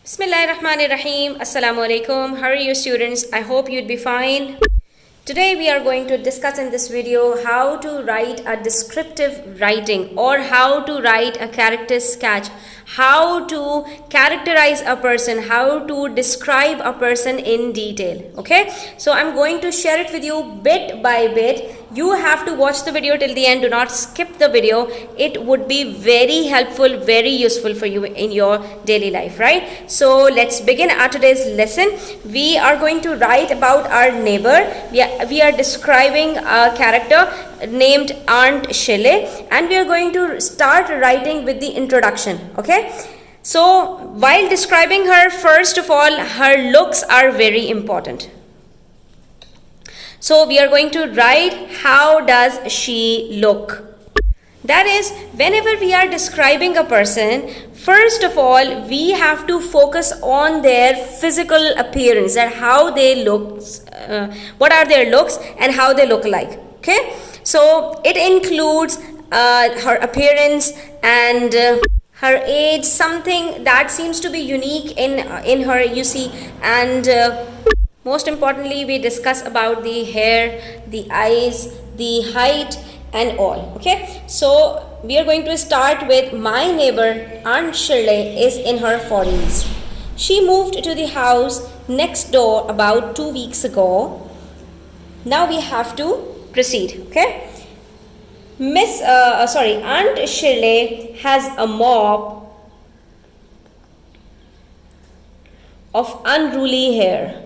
Bismillahirrahmanirrahim. Assalamu alaikum. How are you, students? I hope you'd be fine. Today we are going to discuss in this video how to write a descriptive writing or how to write a character sketch, how to characterize a person, how to describe a person in detail. Okay, so I'm going to share it with you bit by bit. You have to watch the video till the end. Do not skip the video. It would be very helpful, very useful for you in your daily life, right? So let's begin our today's lesson. We are going to write about our neighbor. We are describing a character named Aunt Shelley, and we are going to start writing with the introduction. Okay, so while describing her, first of all, her looks are very important. So we are going to write how does she look. That is, whenever we are describing a person, first of all, we have to focus on their physical appearance, that how they look, what are their looks and how they look like. Okay, so it includes her appearance and her age, something that seems to be unique in her, you see, and most importantly, we discuss about the hair, the eyes, the height and all. Okay, so we are going to start with my neighbor Aunt Shirley is in her 40s. She moved to the house next door about 2 weeks ago. Now we have to proceed. Okay, Aunt Shirley has a mop of unruly hair.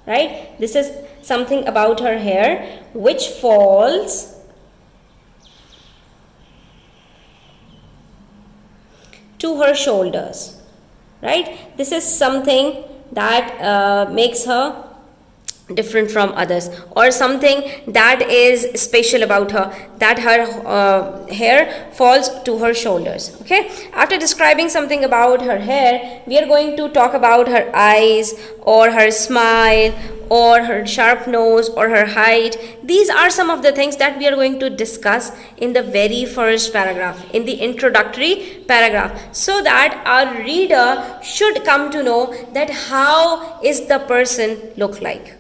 Right, this is something about her hair which falls to her shoulders. Right, this is something that makes her different from others, or something that is special about her, that her hair falls to her shoulders. Okay, after describing something about her hair, we are going to talk about her eyes or her smile or her sharp nose or her height. These are some of the things that we are going to discuss in the very first paragraph, in the introductory paragraph, so that our reader should come to know that how is the person look like.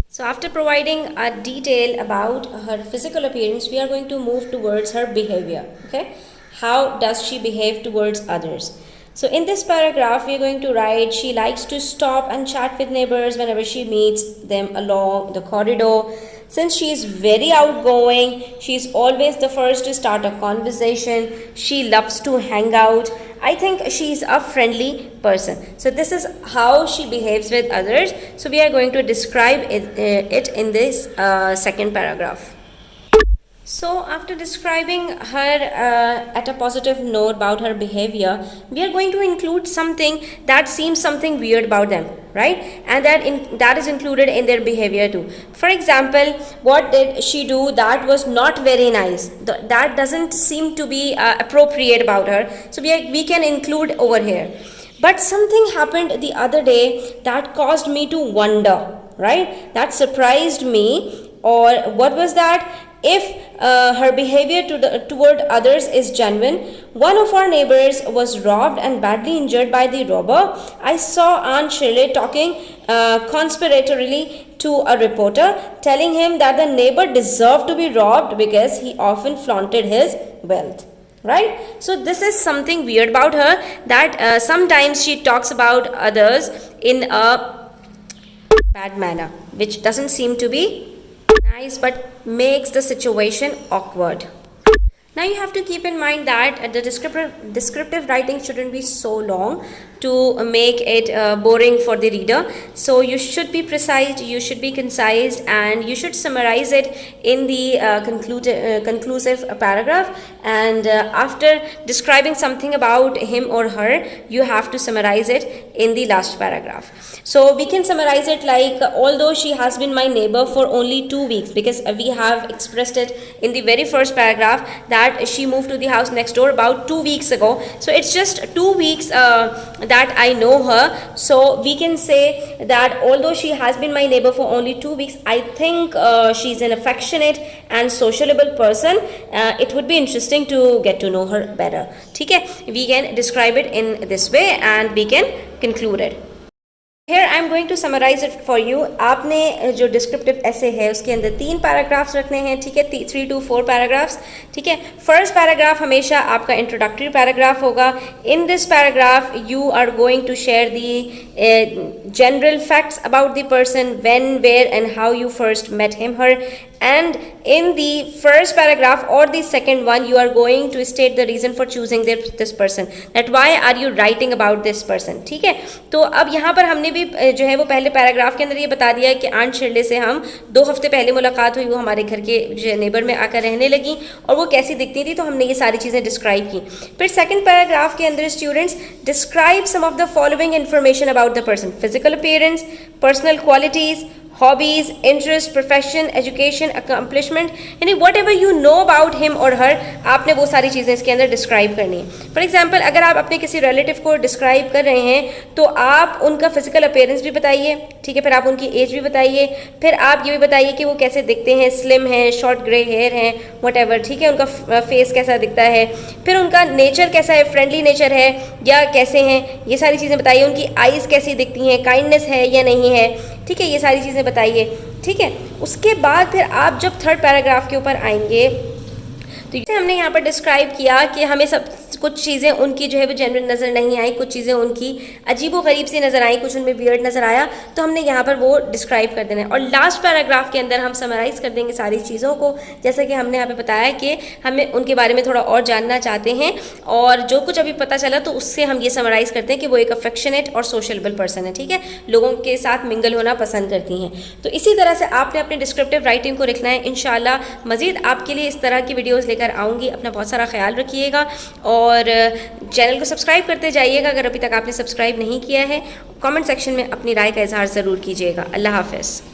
So after providing a detail about her physical appearance, we are going to move towards her behavior. Okay, how does she behave towards others? So in this paragraph, we are going to write, she likes to stop and chat with neighbors whenever she meets them along the corridor. Since she is very outgoing, she is always the first to start a conversation. She loves to hang out. I think she is a friendly person. So this is how she behaves with others. So we are going to describe it in this second paragraph. So after describing her at a positive note about her behavior, we are going to include something that seems something weird about them, right? And that is included in their behavior too. For example, what did she do that was not very nice? That doesn't seem to be appropriate about her. So we can include over here. But something happened the other day that caused me to wonder, right? That surprised me. Or what was that? If her behavior toward others is genuine. One of our neighbors was robbed and badly injured by the robber. I saw Aunt Shirley talking conspiratorially to a reporter, telling him that the neighbor deserved to be robbed because he often flaunted his wealth. Right? So this is something weird about her, that sometimes she talks about others in a bad manner, which doesn't seem to be nice but makes the situation awkward. Now you have to keep in mind that the descriptive writing shouldn't be so long to make it boring for the reader. So you should be precise, you should be concise, and you should summarize it in the conclusive paragraph. And after describing something about him or her, you have to summarize it in the last paragraph. So we can summarize it like, although she has been my neighbor for only 2 weeks, because we have expressed it in the very first paragraph that that she moved to the house next door about 2 weeks ago. So it's just 2 weeks that I know her. So we can say that although she has been my neighbor for only 2 weeks, I think she's an affectionate and sociable person. It would be interesting to get to know her better. ٹھیک ہے, we can describe it in this way and we can conclude it. Here I am going to summarize it for you. آپ نے جو descriptive ایسے ہے اس کے اندر 3 paragraphs رکھنے ہیں, ٹھیک ہے, 3 to 4 پیراگرافس, ٹھیک ہے. فرسٹ پیراگراف ہمیشہ آپ کا انٹروڈکٹری پیراگراف ہوگا. In this paragraph you are going to share the general facts about the person, when, where and how you first met him, her. And in the first paragraph or the second one, you are going to state the reason for choosing this person, that why are you writing about this person. ٹھیک ہے, تو اب یہاں پر ہم نے بھی جو ہے وہ پہلے پیراگراف کے اندر یہ بتا دیا ہے کہ آنٹ شرلے سے ہم 2 ہفتے پہلے ملاقات ہوئی, وہ ہمارے گھر کے جو نیبر میں آ کر رہنے لگیں اور وہ کیسی دکھتی تھی, تو ہم نے یہ ساری چیزیں ڈسکرائب کی. پھر سیکنڈ پیراگراف کے اندر students describe some of the following information about the person: physical appearance, personal qualities, hobbies, interest, profession, education, accomplishment, یعنی whatever you know about him اور ہر, آپ نے وہ ساری چیزیں اس کے اندر ڈسکرائب کرنی ہے. فار ایگزامپل اگر آپ اپنے کسی ریلیٹیو کو ڈسکرائب کر رہے ہیں تو آپ ان کا فزیکل اپیئرنس بھی بتائیے, ٹھیک ہے, پھر آپ ان کی ایج بھی بتائیے, پھر آپ یہ بھی بتائیے کہ وہ کیسے دکھتے ہیں, سلم ہیں, شارٹ گرے ہیئر ہیں, وٹ ایور, ٹھیک ہے, ان کا فیس کیسا دکھتا ہے, پھر ان کا نیچر کیسا ہے, فرینڈلی نیچر ہے یا کیسے ہیں, یہ ساری چیزیں بتائیے. ان کی آئیز کیسی دکھتی ہیں, کائنڈنیس ہے یا نہیں ہے, ٹھیک ہے, یہ ساری چیزیں بتائیے. ٹھیک ہے, اس کے بعد پھر آپ جب تھرڈ پیراگراف کے اوپر آئیں گے تو ہم نے یہاں پر ڈسکرائب کیا کہ ہمیں سب کچھ چیزیں ان کی جو ہے وہ جنرل نظر نہیں آئی, کچھ چیزیں ان کی عجیب و غریب سی نظر آئیں, کچھ ان میں ویئرڈ نظر آیا, تو ہم نے یہاں پر وہ ڈسکرائب کر دینا ہے. اور لاسٹ پیراگراف کے اندر ہم سمرائز کر دیں گے ساری چیزوں کو, جیسا کہ ہم نے یہاں پہ بتایا کہ ہمیں ان کے بارے میں تھوڑا اور جاننا چاہتے ہیں, اور جو کچھ ابھی پتہ چلا تو اس سے ہم یہ سمرائز کرتے ہیں کہ وہ ایک افیکشنیٹ اور سوشلیبل پرسن ہے, ٹھیک ہے, لوگوں کے ساتھ منگل ہونا پسند کرتی ہیں. تو اسی طرح سے آپ نے اپنے ڈسکرپٹیو رائٹنگ کو لکھنا ہے. انشاءاللہ مزید آپ کے لیے اس طرح کی ویڈیوز لے کر آؤں گی. اپنا بہت سارا خیال رکھیے گا اور چینل کو سبسکرائب کرتے جائیے گا اگر ابھی تک آپ نے سبسکرائب نہیں کیا ہے. کامنٹ سیکشن میں اپنی رائے کا اظہار ضرور کیجیے گا. اللہ حافظ.